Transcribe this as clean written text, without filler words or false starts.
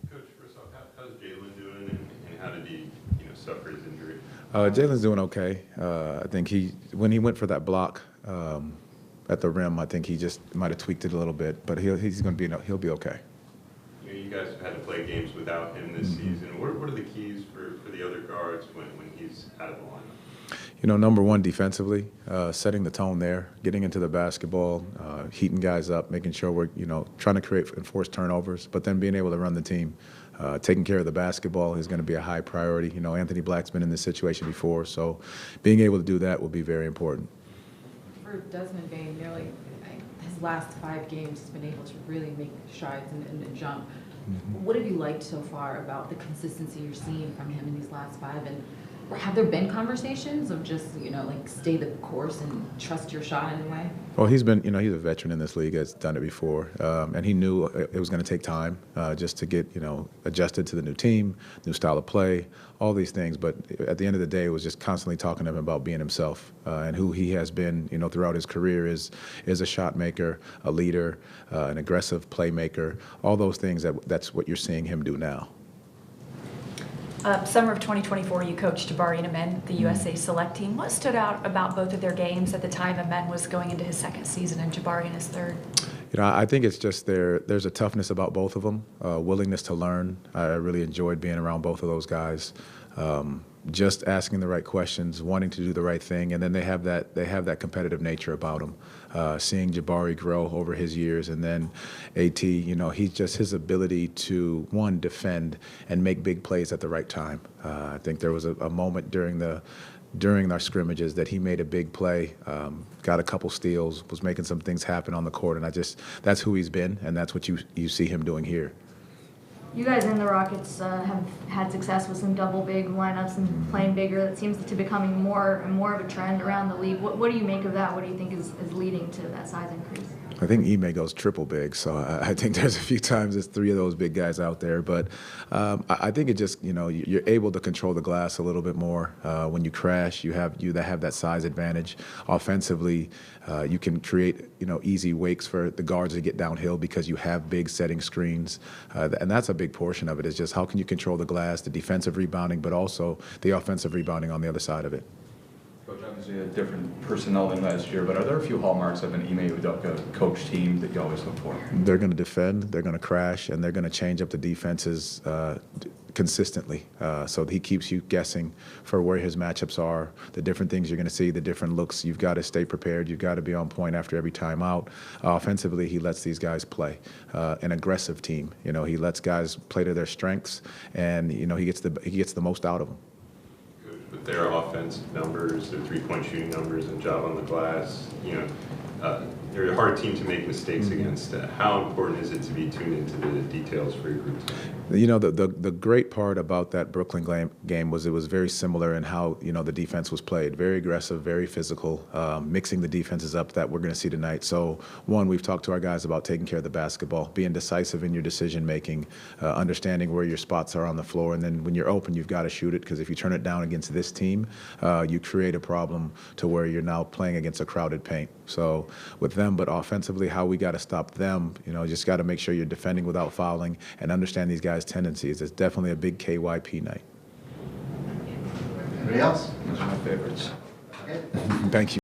Coach, first off, how's Jalen doing, and how did he, suffer his injury? Jalen's doing okay. I think when he went for that block at the rim, I think he just might have tweaked it a little bit, but he'll be okay. You guys have had to play games without him this season. What are the keys for the other guards when he's out of the lineup? Number one, defensively, setting the tone there, getting into the basketball, heating guys up, making sure we're, trying to create and force turnovers, but then being able to run the team. Taking care of the basketball is going to be a high priority. Anthony Black's been in this situation before, so being able to do that will be very important. For Desmond Bane, nearly his last 5 games, he's been able to really make strides and jump. What have you liked so far about the consistency you're seeing from him in these last 5? And have there been conversations of just, stay the course and trust your shot in a way? Well, he's been, he's a veteran in this league, has done it before, and he knew it was going to take time just to get, adjusted to the new team, new style of play, all these things. But at the end of the day, it was just constantly talking to him about being himself and who he has been, throughout his career is a shot maker, a leader, an aggressive playmaker, all those things that's what you're seeing him do now. Summer of 2024, you coached Jabari and Amen, the USA Select team. What stood out about both of their games at the time Amen was going into his 2nd season and Jabari in his 3rd? I think it's just there's a toughness about both of them, willingness to learn. I really enjoyed being around both of those guys. Just asking the right questions, wanting to do the right thing, and then they have that competitive nature about them. Seeing Jabari grow over his years, and then AT, his ability to defend and make big plays at the right time. I think there was a moment during our scrimmages that he made a big play, got a couple steals, was making some things happen on the court, and that's who he's been, and that's what you see him doing here. You guys in the Rockets have had success with some double big lineups and playing bigger. That seems to be becoming more and more of a trend around the league. What do you make of that? What do you think is leading to that size increase? I think Ime goes triple big, so I think there's a few times there's 3 of those big guys out there. But I think it just, you're able to control the glass a little bit more. When you crash, you have that size advantage. Offensively, you can create, easy wakes for the guards to get downhill because you have big setting screens. And that's a big portion of it, is just how can you control the glass, the defensive rebounding, but also the offensive rebounding on the other side of it. Coach, obviously a different personnel than last year, but are there a few hallmarks of an Ime Udoka coach team that you always look for? They're going to defend, they're going to crash, and they're going to change up the defenses consistently. So he keeps you guessing for where his matchups are, the different things you're going to see, the different looks. You've got to stay prepared. You've got to be on point after every timeout. Offensively, he lets these guys play. An aggressive team. He lets guys play to their strengths, and he gets the most out of them. With their offensive numbers, their 3-point shooting numbers, and job on the glass, they're a hard team to make mistakes against. How important is it to be tuned into the details for your group tonight? The great part about that Brooklyn game was it was very similar in how the defense was played. Very aggressive, very physical, mixing the defenses up that we're going to see tonight. So we've talked to our guys about taking care of the basketball, being decisive in your decision making, understanding where your spots are on the floor, and then when you're open, you've got to shoot it, because if you turn it down against this team, you create a problem to where you're now playing against a crowded paint. So with them, but offensively, how we got to stop them, just got to make sure you're defending without fouling and understand these guys' tendencies. It's definitely a big KYP night. Anybody else? Those are my favorites. Okay. Thank you.